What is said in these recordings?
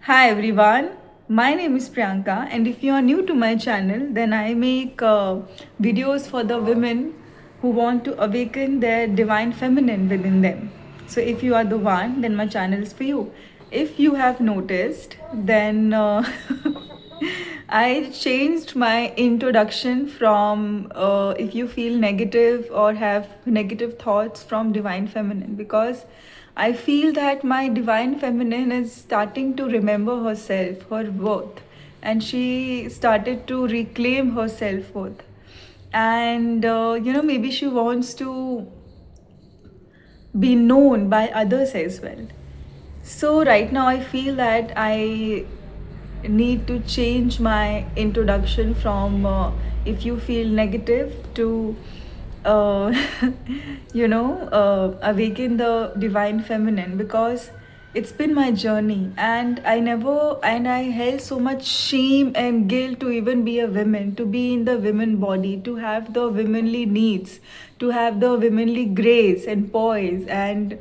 Hi everyone, my name is Priyanka, and if you are new to my channel, then I make videos for the women who want to awaken their divine feminine within them. So if you are the one, then my channel is for you. If you have noticed, then I changed my introduction from if you feel negative or have negative thoughts from divine feminine, because I feel that my divine feminine is starting to remember herself, her worth, and she started to reclaim her self worth. And maybe she wants to be known by others as well. So, right now, I feel that I need to change my introduction from if you feel negative to uh, awaken the divine feminine, because it's been my journey, and I held so much shame and guilt to even be a woman, to be in the women body, to have the womanly needs, to have the womanly grace and poise, and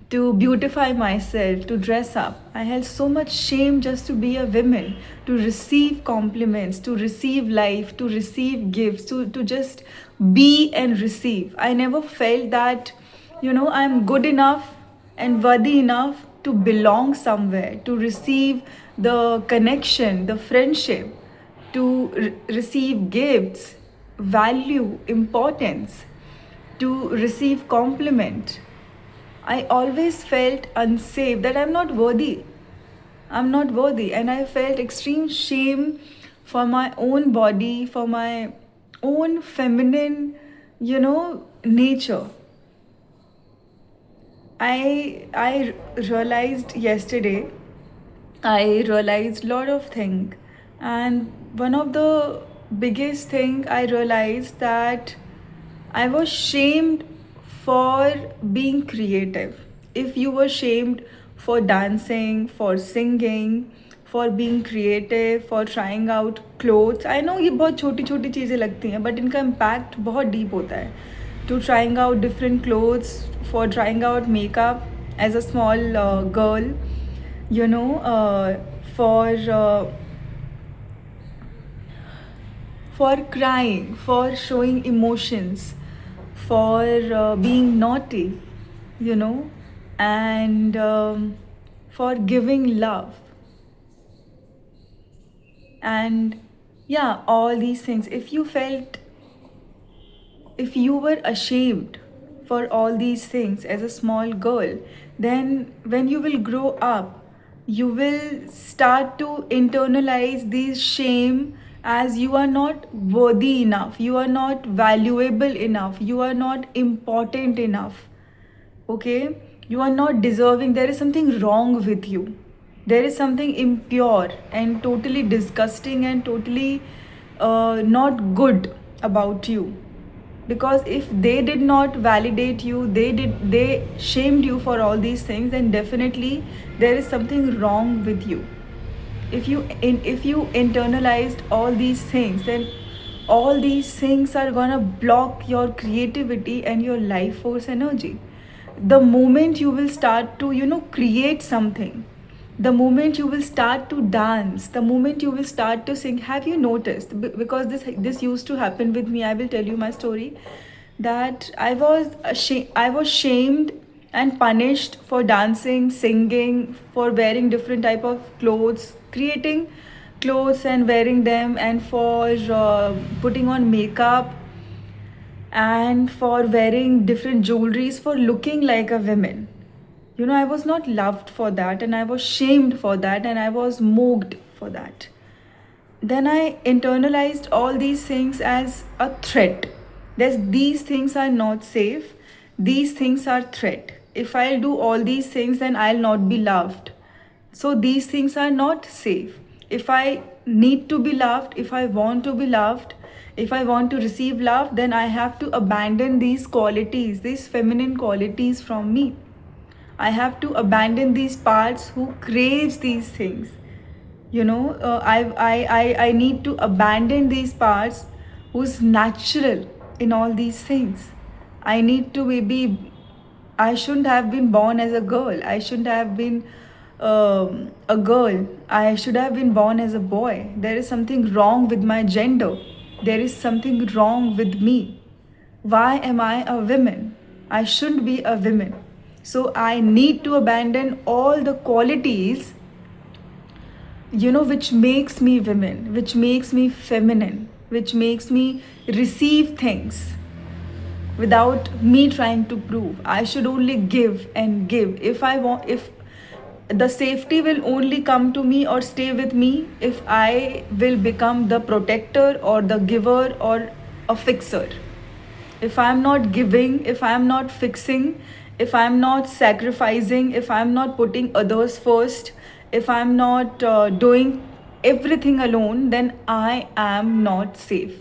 to beautify myself, to dress up. I had so much shame just to be a woman, to receive compliments, to receive life, to receive gifts, to just be and receive. I never felt that, I'm good enough and worthy enough to belong somewhere, to receive the connection, the friendship, to receive gifts, value, importance, to receive compliment. I always felt unsafe, that I'm not worthy. I'm not worthy. And I felt extreme shame for my own body, for my own feminine, nature. I realized yesterday, I realized a lot of things. And one of the biggest thing I realized that I was shamed for being creative. If you were shamed for dancing, for singing, for being creative, for trying out clothes, I know ये बहुत छोटी छोटी चीज़ें लगती हैं, but इनका impact बहुत deep होता है. To trying out different clothes, for trying out makeup as a small girl, you know, for for crying, for showing emotions, for being naughty, you know, and for giving love. And yeah, all these things. If you were ashamed for all these things as a small girl, then when you will grow up, you will start to internalize this shame as you are not worthy enough, you are not valuable enough, you are not important enough. Okay, you are not deserving, there is something wrong with you, there is something impure and totally disgusting and totally not good about you. Because if they did not validate you, they shamed you for all these things, then definitely there is something wrong with you. If you internalized all these things, then all these things are gonna block your creativity and your life force energy. The moment you will start to create something, the moment you will start to dance, the moment you will start to sing, have you noticed, because this used to happen with me, I will tell you my story, that I was shamed and punished for dancing, singing, for wearing different type of clothes, creating clothes and wearing them, and for putting on makeup, and for wearing different jewelries, for looking like a woman. I was not loved for that, and I was shamed for that, and I was mocked for that. Then I internalized all these things as a threat. These things are not safe. These things are threat. If I'll do all these things, then I'll not be loved. So these things are not safe. If I need to be loved, if I want to be loved, if I want to receive love, then I have to abandon these qualities, these feminine qualities from me. I have to abandon these parts who craves these things. I need to abandon these parts who's natural in all these things. I need to maybe, I shouldn't have been born as a girl. I shouldn't have been a girl, I should have been born as a boy. There is something wrong with my gender. There is something wrong with me. Why am I a woman? I shouldn't be a woman. So I need to abandon all the qualities, which makes me women, which makes me feminine, which makes me receive things without me trying to prove. I should only give and give. If the safety will only come to me or stay with me if I will become the protector or the giver or a fixer. If I'm not giving, if I'm not fixing, if I'm not sacrificing, if I'm not putting others first, if I'm not doing everything alone, then I am not safe.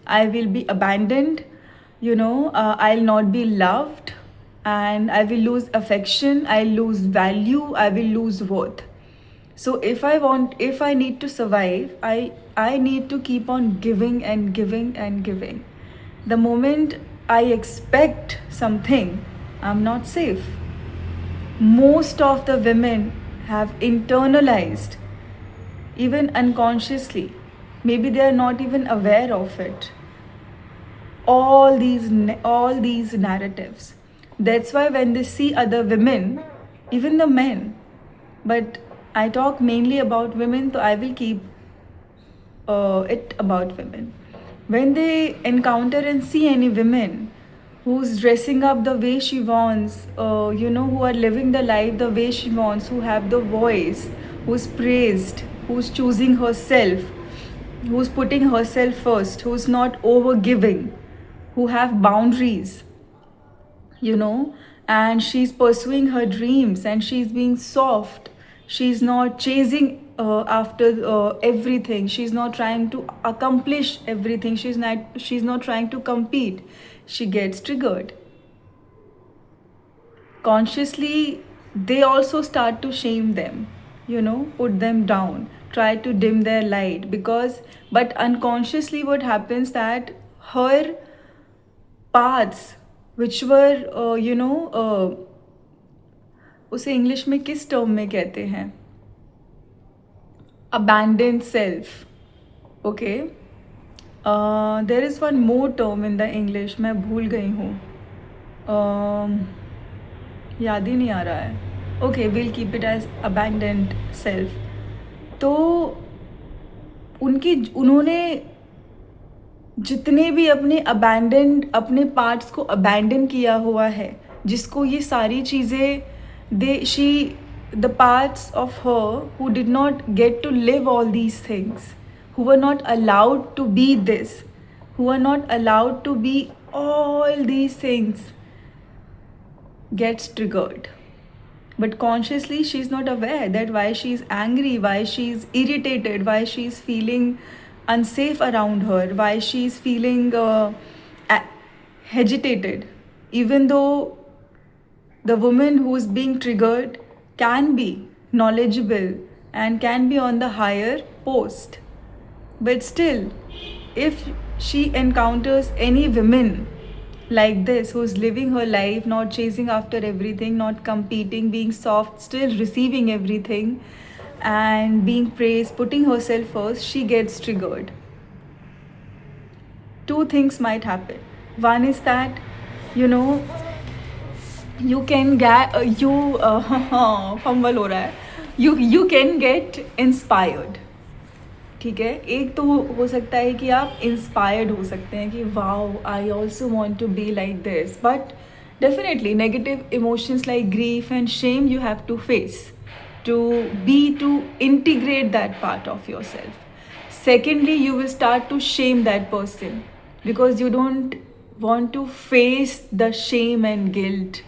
I will be abandoned, I'll not be loved, and I will lose affection, I'll lose value, I will lose worth. So if I need to survive, I need to keep on giving and giving and giving. The moment I expect something, I'm not safe. Most of the women have internalized, even unconsciously, maybe they are not even aware of it, all these narratives. That's why when they see other women, even the men, but I talk mainly about women, so I will keep it about women. When they encounter and see any women who's dressing up the way she wants, who are living the life the way she wants, who have the voice, who's praised, who's choosing herself, who's putting herself first, who's not over giving, who have boundaries, and she's pursuing her dreams and she's being soft. She's not chasing after everything. She's not trying to accomplish everything. She's not trying to compete. She gets triggered. Consciously, they also start to shame them, put them down, try to dim their light, but unconsciously what happens that her paths which were उसे English में किस term में कहते हैं, abandoned self. Okay, there is one more term in the English, मैं भूल गई हूँ, याद ही नहीं आ रहा है. Okay, we'll keep it as abandoned self. तो उन्होंने जितने भी अपने पार्ट्स को अबैंडन किया हुआ है, जिसको ये सारी चीज़ें the parts of her who did not get to live all these things, who were not allowed to be this, who were not allowed to be all these things, gets triggered. But consciously she's not aware that why she's angry, why she's irritated, why she's feeling unsafe around her, why she's feeling agitated, even though the woman who's being triggered can be knowledgeable and can be on the higher post. But still, if she encounters any women like this who's living her life, not chasing after everything, not competing, being soft, still receiving everything and being praised, putting herself first, she gets triggered. Two things might happen. One is that, you can get fumble हो रहा है, you can get inspired. ठीक है, एक तो हो सकता है कि आप इंस्पायर्ड हो सकते हैं कि wow, I also want to be like this. But definitely negative emotions like grief and shame you have to face to integrate that part of yourself. Secondly, you will start to shame that person because you don't want to face the shame and guilt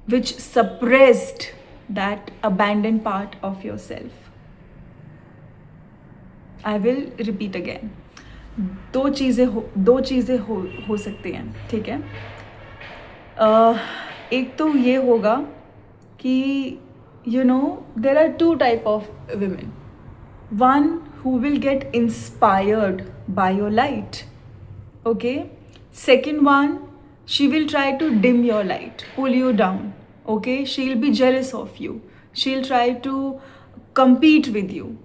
which suppressed that abandoned part of yourself. I will repeat again. दो चीज़ें हो सकती हैं, ठीक है. एक तो ये होगा कि there are two type of women. One who will get inspired by your light. Okay. Second one, she will try to dim your light, pull you down. Okay, she'll be jealous of you. She'll try to compete with you.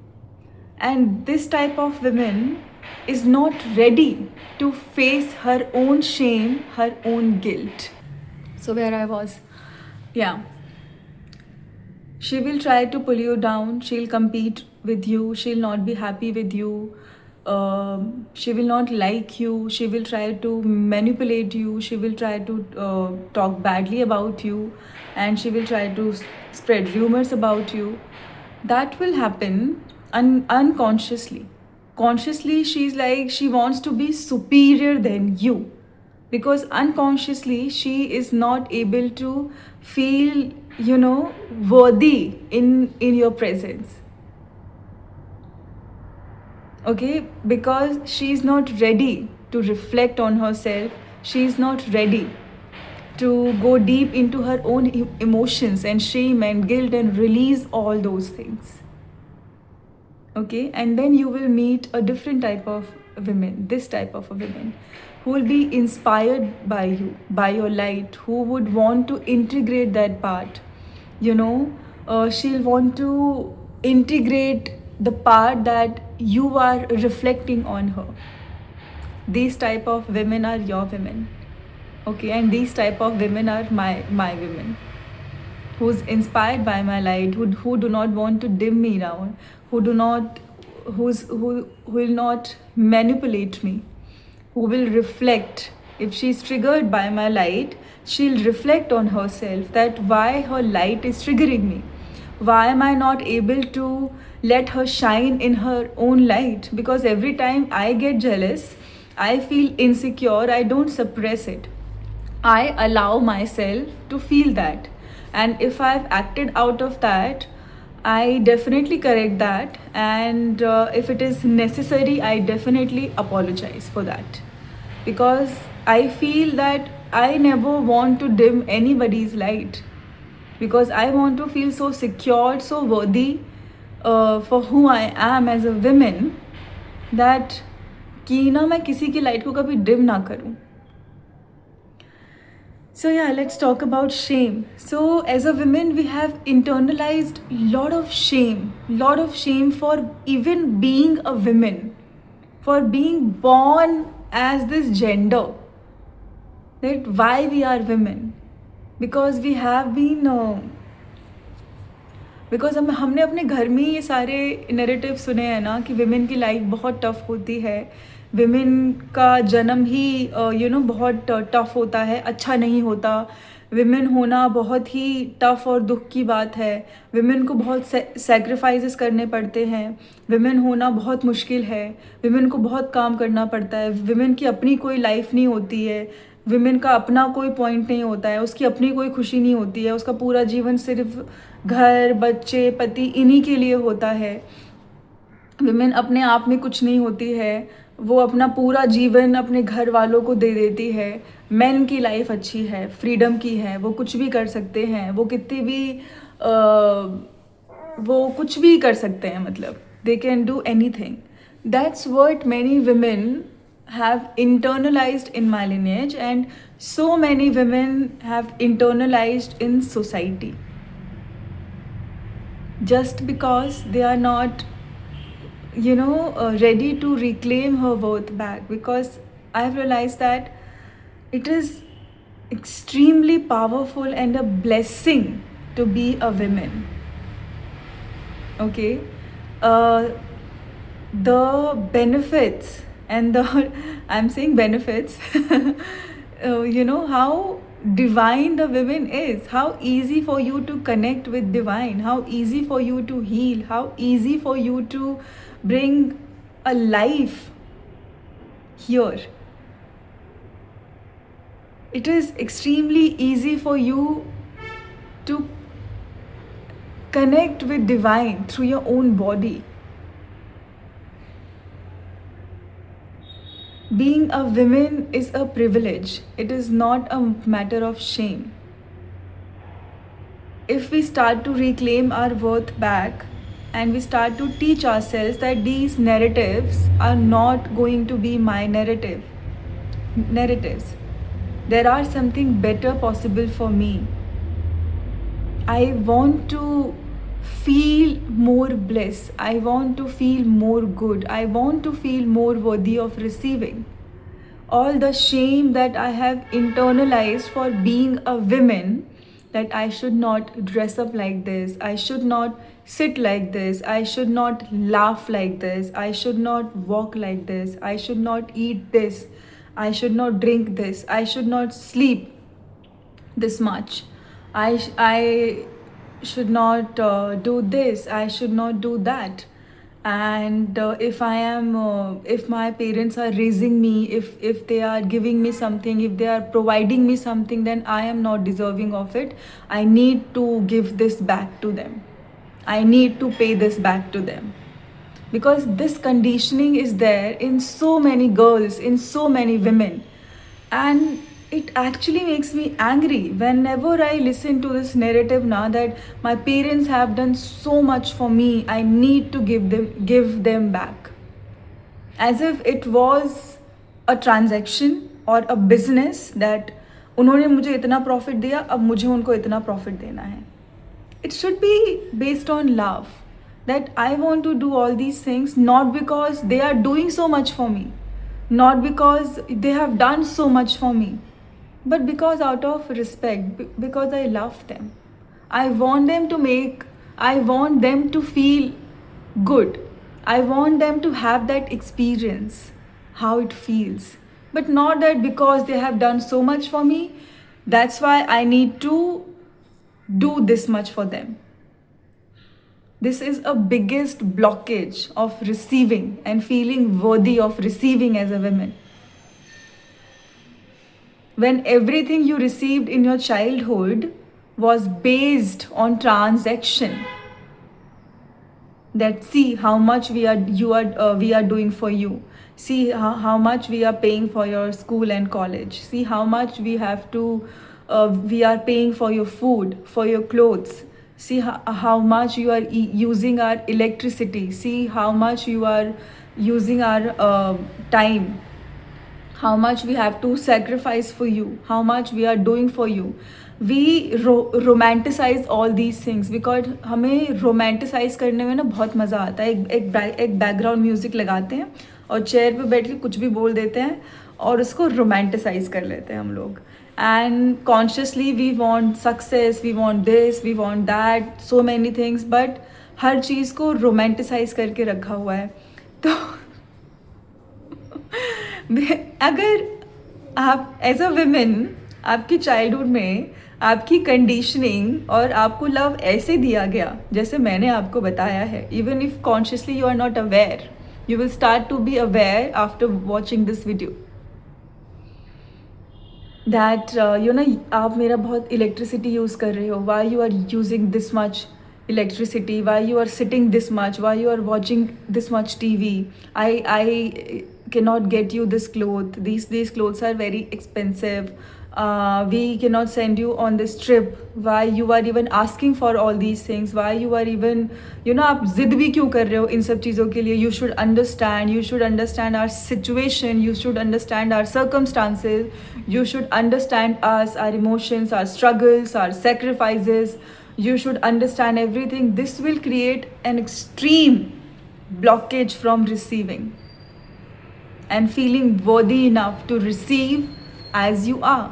And this type of women is not ready to face her own shame, her own guilt. So, where I was, yeah, she will try to pull you down, she'll compete with you, she'll not be happy with you, she will not like you, she will try to manipulate you, she will try to talk badly about you, and she will try to spread rumors about you. That will happen unconsciously. Consciously, she's like, she wants to be superior than you, because unconsciously she is not able to feel, worthy in your presence. Okay, because she's not ready to reflect on herself, she's not ready to go deep into her own emotions and shame and guilt and release all those things. Okay, and then you will meet a different type of women, this type of a women, who will be inspired by you, by your light, who would want to integrate that part. She'll want to integrate the part that you are reflecting on her. These type of women are your women. Okay, and these type of women are my women, who's inspired by my light, who do not want to dim me down, who do not who will not manipulate me, who will reflect. If she's triggered by my light, she'll reflect on herself that why her light is triggering me. Why am I not able to let her shine in her own light? Because every time I get jealous, I feel insecure, I don't suppress it. I allow myself to feel that. And if I've acted out of that, I definitely correct that. And if it is necessary, I definitely apologize for that. Because I feel that I never want to dim anybody's light. Because I want to feel so secure, so worthy for who I am as a woman, that कि ना मैं किसी की light को कभी dim ना करूं. So yeah, let's talk about shame. So as a woman, we have internalized lot of shame for even being a woman, for being born as this gender. That why we are women, because we have been because हमने अपने घर में ये सारे narrative सुने हैं ना कि विमेन की लाइफ बहुत टफ होती है, विमेन का जन्म ही बहुत टफ होता है, अच्छा नहीं होता, विमेन होना बहुत ही टफ और दुख की बात है, विमेन को बहुत सेक्रीफाइसेस करने पड़ते हैं, विमेन होना बहुत मुश्किल है, विमेन को बहुत काम करना पड़ता है, विमेन की अपनी कोई लाइफ नहीं होती है, विमेन का अपना कोई पॉइंट नहीं होता है, उसकी अपनी कोई खुशी नहीं होती है, उसका पूरा जीवन सिर्फ घर, बच्चे, पति इन्हीं के लिए होता है. विमेन अपने आप में कुछ नहीं होती है, वो अपना पूरा जीवन अपने घर वालों को दे देती है. मेन की लाइफ अच्छी है, फ्रीडम की है, वो कुछ भी कर सकते हैं, वो कितनी भी वो कुछ भी कर सकते हैं, मतलब they can do anything. That's what many women have internalized in my lineage, and so many women have internalized in society, just because they are not ready to reclaim her worth back. Because I've realized that it is extremely powerful and a blessing to be a woman. Okay, the benefits and the I'm saying benefits how divine the women is, how easy for you to connect with divine, how easy for you to heal, how easy for you to bring a life here. It is extremely easy for you to connect with divine through your own body. Being a woman is a privilege. It is not a matter of shame. If we start to reclaim our worth back and we start to teach ourselves that these narratives are not going to be my narratives, there are something better possible for me. I want to feel more bliss. I want to feel more good. I want to feel more worthy of receiving. All the shame that I have internalized for being a woman, that I should not dress up like this, I should not sit like this, I should not laugh like this, I should not walk like this, I should not eat this, I should not drink this, I should not sleep this much, I should not do this, I should not do that. And if my parents are raising me, if they are giving me something, if they are providing me something, then I am not deserving of it. I need to give this back to them. I need to pay this back to them, because this conditioning is there in so many girls, in so many women. And it actually makes me angry whenever I listen to this narrative now, that my parents have done so much for me, I need to give them back, as if it was a transaction or a business, that उन्होंने मुझे इतना profit दिया, अब मुझे उनको इतना profit देना है. It should be based on love, that I want to do all these things not because they are doing so much for me, not because they have done so much for me, but because out of respect, because I love them. I want them to feel good. I want them to have that experience, how it feels. But not that because they have done so much for me, that's why I need to do this much for them. This is a biggest blockage of receiving and feeling worthy of receiving as a woman. When everything you received in your childhood was based on transaction, that see how much we are doing for you, see how much we are paying for your school and college, see how much we are paying for your food, for your clothes, see how much you are using our electricity, see how much you are using our time, how much we have to sacrifice for you, how much we are doing for you. We romanticize all these things because हमें romanticize करने में ना बहुत मज़ा आता है. एक background music लगाते हैं और चेयर पे बैठ के कुछ भी बोल देते हैं और उसको romanticize कर लेते हैं हम लोग. And consciously we want success, we want this, we want that, so many things, but हर चीज़ को romanticize करके रखा हुआ है. तो अगर आप एज अ वुमेन, आपकी चाइल्डहुड में आपकी कंडीशनिंग और आपको लव ऐसे दिया गया जैसे मैंने आपको बताया है, even if consciously you are not aware, you will start to be aware after watching this video, that आप मेरा बहुत इलेक्ट्रिसिटी यूज़ कर रहे हो, why you are using this much electricity, why you are sitting this much, why you are watching this much TV, I cannot get you this cloth, these clothes are very expensive, we cannot send you on this trip, why you are even asking for all these things, why you are even आप जिद भी क्यों कर रहे हो इन सब चीज़ों के लिए. You should understand our situation, you should understand our circumstances, you should understand us, our emotions, our struggles, our sacrifices. You should understand everything. This will create an extreme blockage from receiving and feeling worthy enough to receive as you are.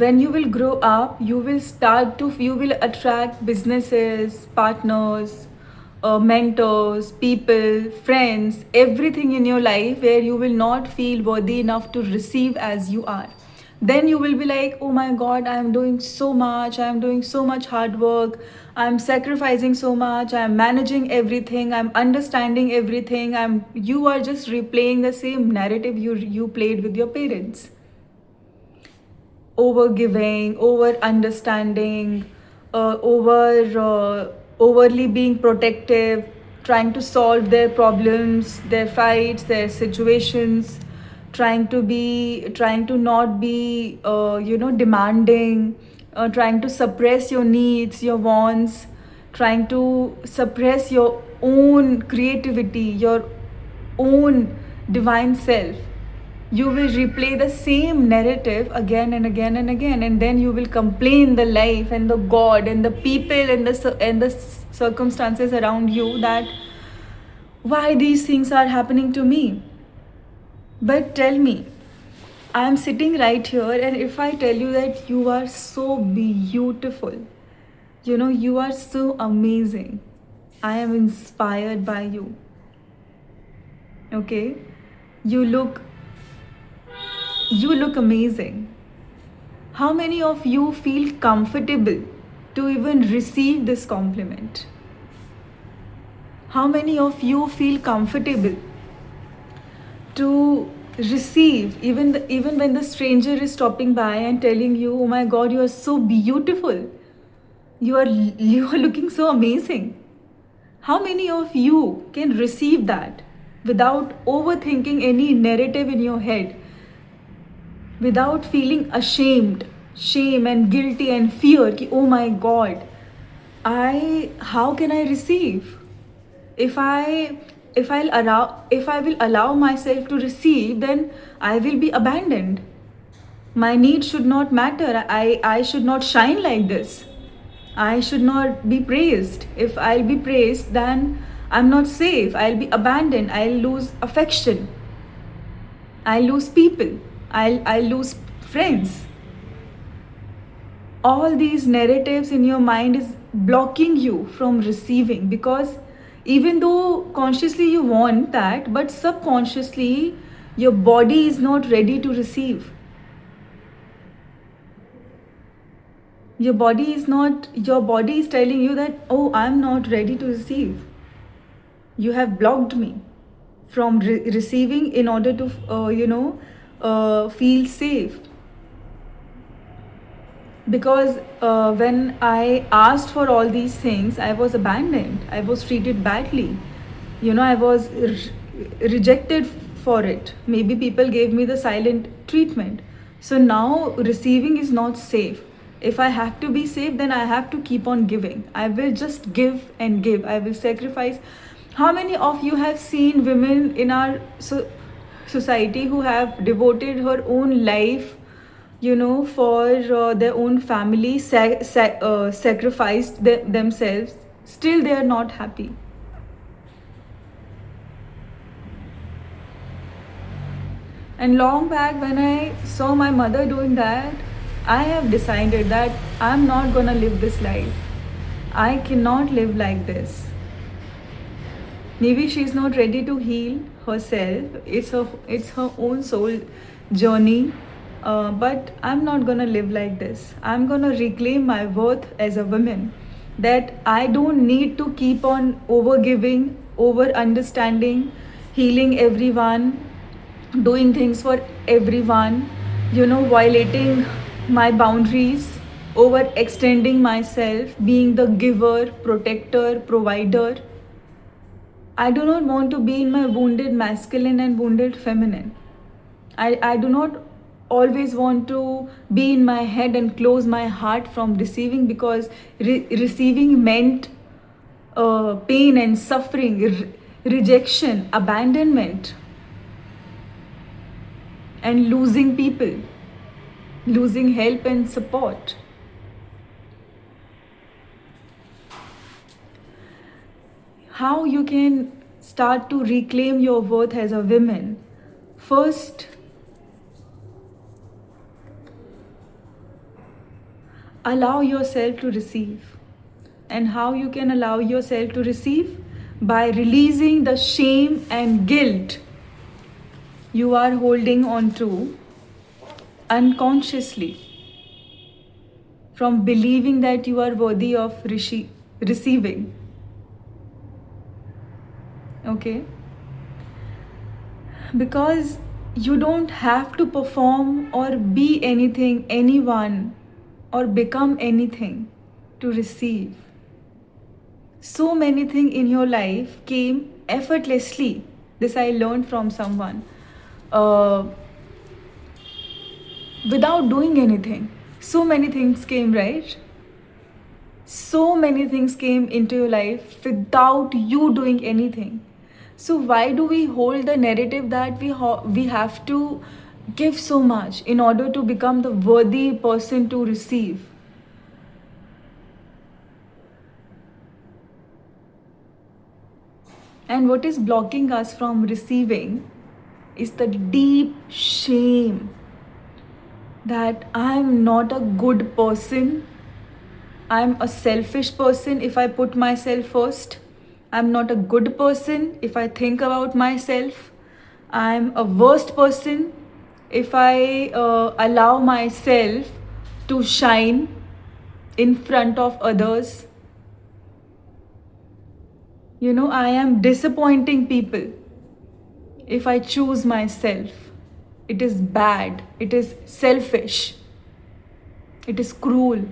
When you will grow up, you will attract businesses, partners, mentors, people, friends, everything in your life where you will not feel worthy enough to receive as you are. Then you will be like, oh my God, I am doing so much, I am doing so much hard work, I am sacrificing so much, I am managing everything, I am understanding everything. You are just replaying the same narrative you played with your parents. Over giving, over understanding, overly being protective, trying to solve their problems, their fights, their situations, trying to not be demanding, trying to suppress your needs, your wants, trying to suppress your own creativity, your own divine self. You will replay the same narrative again and again and again, and then you will complain the life and the God and the people and the circumstances around you that why these things are happening to me. But tell me, I am sitting right here, and if I tell you that you are so beautiful, you are so amazing, I am inspired by you. Okay? You look you look amazing. How many of you feel comfortable to even receive this compliment? How many of you feel comfortable to receive even when the stranger is stopping by and telling you, "Oh my God, you are so beautiful. You are looking so amazing." How many of you can receive that without overthinking any narrative in your head, without feeling ashamed, shame and guilty and fear ki, "Oh my God, how can I receive? If I if I will allow myself to receive, then I will be abandoned. My needs should not matter. I should not shine like this. I should not be praised. If I'll be praised, then I'm not safe. I'll be abandoned. I'll lose affection. I'll lose people. I'll lose friends." All these narratives in your mind is blocking you from receiving, because even though consciously you want that, but subconsciously your body is not ready to receive. Your body is telling you that, "Oh, I'm not ready to receive. You have blocked me from receiving in order to feel safe." Because when I asked for all these things, I was abandoned, I was treated badly, I was rejected for it. Maybe people gave me the silent treatment. So now receiving is not safe. If I have to be safe, then I have to keep on giving. I will just give and give. I will sacrifice. How many of you have seen women in our society who have devoted her own life, for their own family, sacrificed themselves, still they are not happy? And long back, when I saw my mother doing that, I have decided that I'm not gonna live this life. I cannot live like this. Maybe she's not ready to heal herself. It's her own soul journey. But I'm not gonna live like this. I'm gonna reclaim my worth as a woman. That I don't need to keep on over giving, over understanding, healing everyone, doing things for everyone, violating my boundaries, overextending myself, being the giver, protector, provider. I do not want to be in my wounded masculine and wounded feminine. I do not always want to be in my head and close my heart from receiving, because receiving meant pain and suffering, rejection, abandonment, and losing people, losing help and support. How you can start to reclaim your worth as a woman? First, allow yourself to receive. And how you can allow yourself to receive? By releasing the shame and guilt you are holding on to unconsciously, from believing that you are worthy of receiving. Okay? Because you don't have to perform or be anything, anyone, or become anything to receive. So many things in your life came effortlessly. This I learned from someone. Without doing anything. So many things came, right? So many things came into your life without you doing anything. So why do we hold the narrative that we have to give so much in order to become the worthy person to receive? And what is blocking us from receiving is the deep shame that I'm not a good person. I'm a selfish person if I put myself first. I'm not a good person if I think about myself. I'm a worst person if I allow myself to shine in front of others. I am disappointing people if I choose myself. It is bad. It is selfish. It is cruel.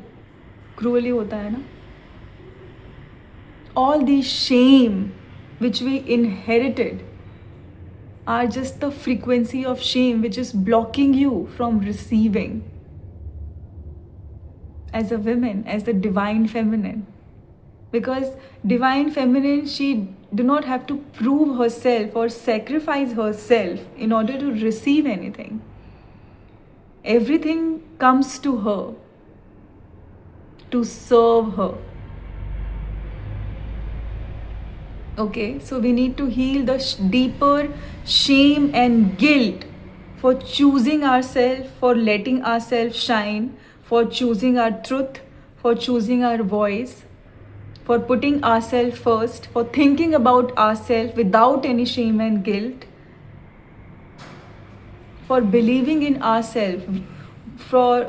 Cruel ही होता है ना? All the shame which we inherited are just the frequency of shame which is blocking you from receiving as a woman, as the divine feminine. Because divine feminine, she do not have to prove herself or sacrifice herself in order to receive anything. Everything comes to her to serve her. Okay, so we need to heal the deeper shame and guilt for choosing ourselves, for letting ourselves shine, for choosing our truth, for choosing our voice, for putting ourselves first, for thinking about ourselves without any shame and guilt, for believing in ourselves, for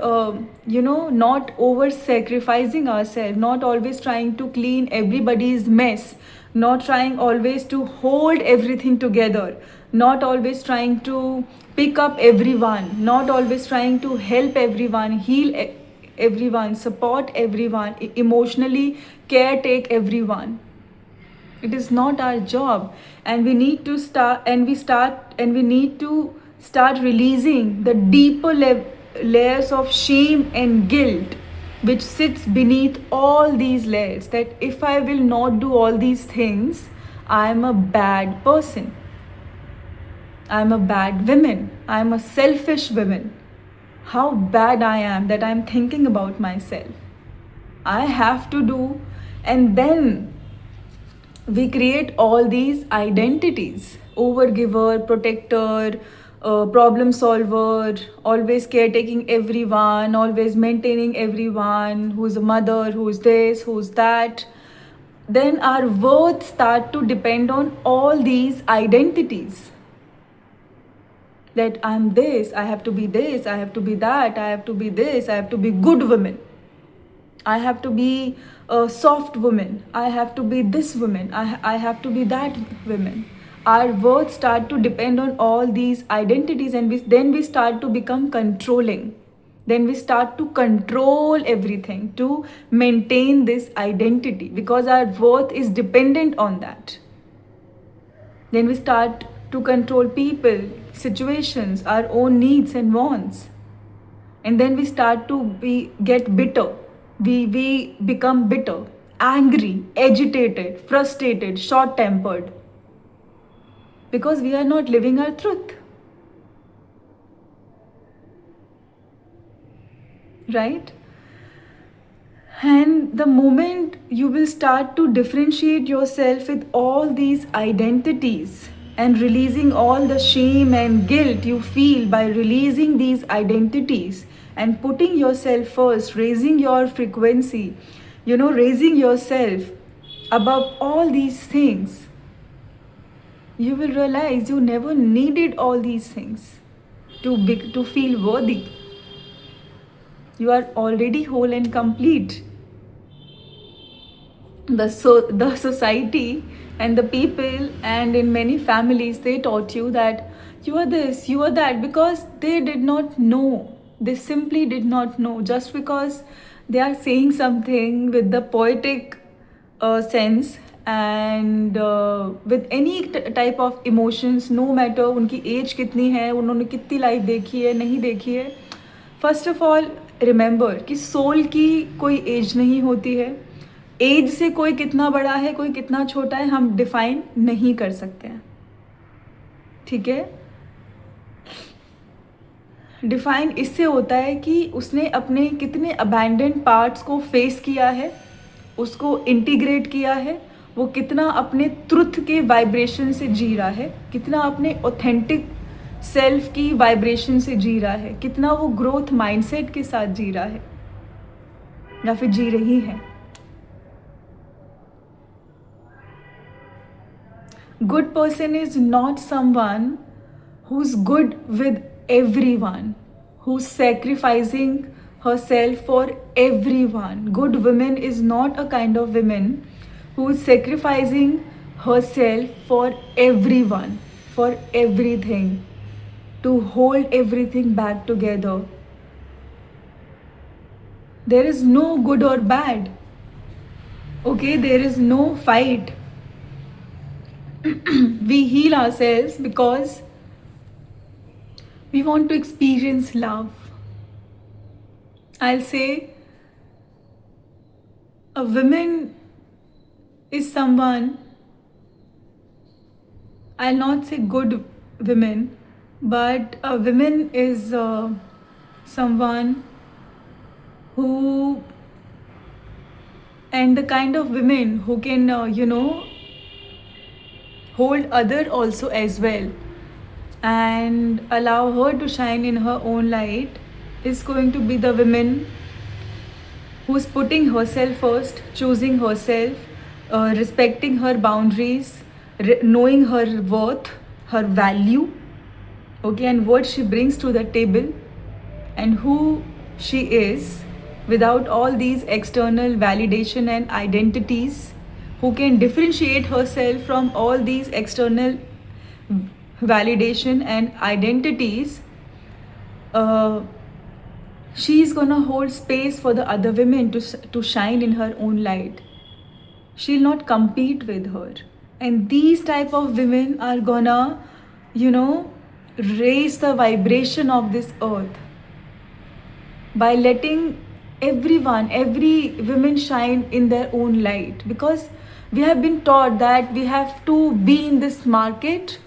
not over sacrificing ourselves, not always trying to clean everybody's mess, not trying always to hold everything together, not always trying to pick up everyone, not always trying to help everyone, heal everyone, support everyone, emotionally caretake everyone. It is not our job, and we need to start releasing the deeper layers of shame and guilt which sits beneath all these layers, that if I will not do all these things, I am a bad person, I am a bad woman, I am a selfish woman. How bad I am that I am thinking about myself, I have to do. And then we create all these identities: overgiver, protector, problem solver, always caretaking everyone, always maintaining everyone, who's a mother, who's this, who's that. Then our worth start to depend on all these identities. That I'm this, I have to be this, I have to be that, I have to be this, I have to be good woman, I have to be a soft woman, I have to be this woman, I have to be that woman. Our words start to depend on all these identities, and then we start to become controlling. Then we start to control everything to maintain this identity because our worth is dependent on that. Then we start to control people, situations, our own needs and wants. And then we start to get bitter. We become bitter, angry, agitated, frustrated, short-tempered. Because we are not living our truth. Right? And the moment you will start to differentiate yourself with all these identities and releasing all the shame and guilt you feel by releasing these identities and putting yourself first, raising your frequency, raising yourself above all these things, you will realize you never needed all these things to feel worthy. You are already whole and complete. The society and the people and in many families, they taught you that you are this, you are that, because they did not know. They simply did not know. Just because they are saying something with the poetic sense and with any type of emotions, no matter उनकी as कितनी है, उन्होंने कितनी life देखी है, नहीं देखी है. फर्स्ट ऑफ ऑल रिमेंबर कि सोल की कोई एज नहीं होती है. एज से कोई कितना बड़ा है, कोई कितना छोटा है, हम डिफाइन नहीं कर सकते हैं. ठीक है, डिफाइन इससे होता है कि उसने अपने कितने अबैंडन पार्ट्स को फेस किया है, उसको इंटीग्रेट किया है, वो कितना अपने ट्रुथ के वाइब्रेशन से जी रहा है, कितना अपने ऑथेंटिक सेल्फ की वाइब्रेशन से जी रहा है, कितना वो ग्रोथ माइंडसेट के साथ जी रहा है या फिर जी रही है. Good person is not someone who's good with everyone, who's sacrificing herself for everyone. Good woman is not a kind of woman who is sacrificing herself for everyone, for everything, to hold everything back together. There is no good or bad. Okay, there is no fight. We heal ourselves because we want to experience love. I'll say a woman is someone, I'll not say good women, but a woman is someone who, and the kind of women who can, hold other also as well and allow her to shine in her own light, is going to be the woman who's putting herself first, choosing herself, respecting her boundaries, knowing her worth, her value, okay, and what she brings to the table and who she is without all these external validation and identities, who can differentiate herself from all these external validation and identities. She's gonna hold space for the other women to shine in her own light. She'll not compete with her, and these type of women are gonna, raise the vibration of this earth by letting every women shine in their own light, because we have been taught that we have to be in this market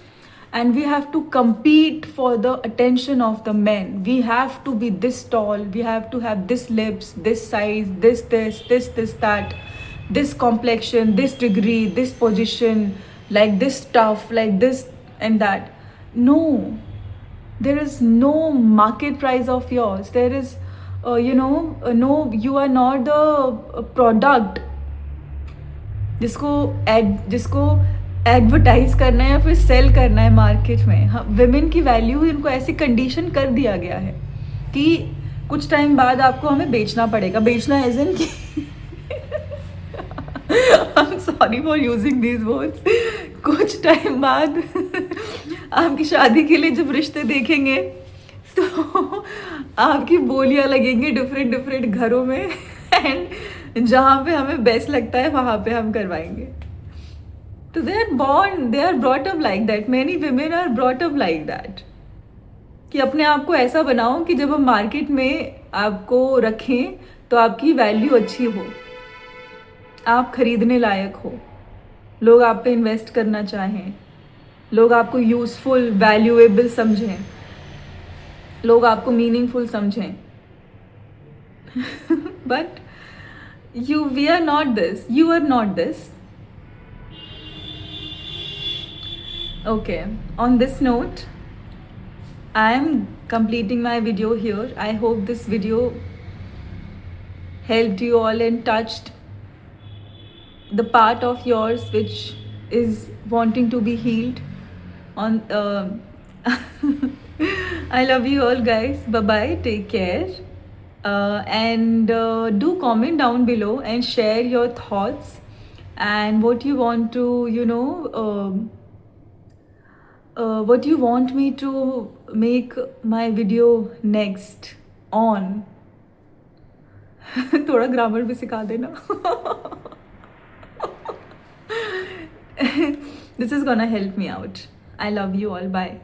and we have to compete for the attention of the men. We have to be this tall, we have to have this lips, this size, this that, this complexion, this degree, this position, like this stuff, like this and that. No, there is no market price of yours. There is no, you are not the product जिसको advertise करना है या फिर cell करना है market में. हाँ, women की वैल्यू इनको ऐसी कंडीशन कर दिया गया है कि कुछ टाइम बाद आपको हमें बेचना पड़ेगा. बेचना एज इन कि I am sorry for using these words. कुछ टाइम बाद आपकी शादी के लिए जब रिश्ते देखेंगे तो आपकी बोलियां लगेंगी डिफरेंट घरों में, एंड जहाँ पे हमें बेस्ट लगता है वहाँ पे हम करवाएंगे. तो they are brought up like that. Many women are brought up like that कि अपने आप को ऐसा बनाओ कि जब हम मार्केट में आपको रखें तो आपकी वैल्यू अच्छी हो, आप खरीदने लायक हो, लोग आप पे इन्वेस्ट करना चाहें, लोग आपको यूजफुल वैल्यूएबल समझें, लोग आपको मीनिंगफुल समझें. But we are not this, you are not this. Okay, on this note, I am completing my video here. I hope this video helped you all and touched the part of yours which is wanting to be healed. I love you all, guys. Bye bye, take care, and do comment down below and share your thoughts and what you want to, what you want me to make my video next on. थोड़ा grammar भी सिखा देना. This is gonna help me out. I love you all. Bye.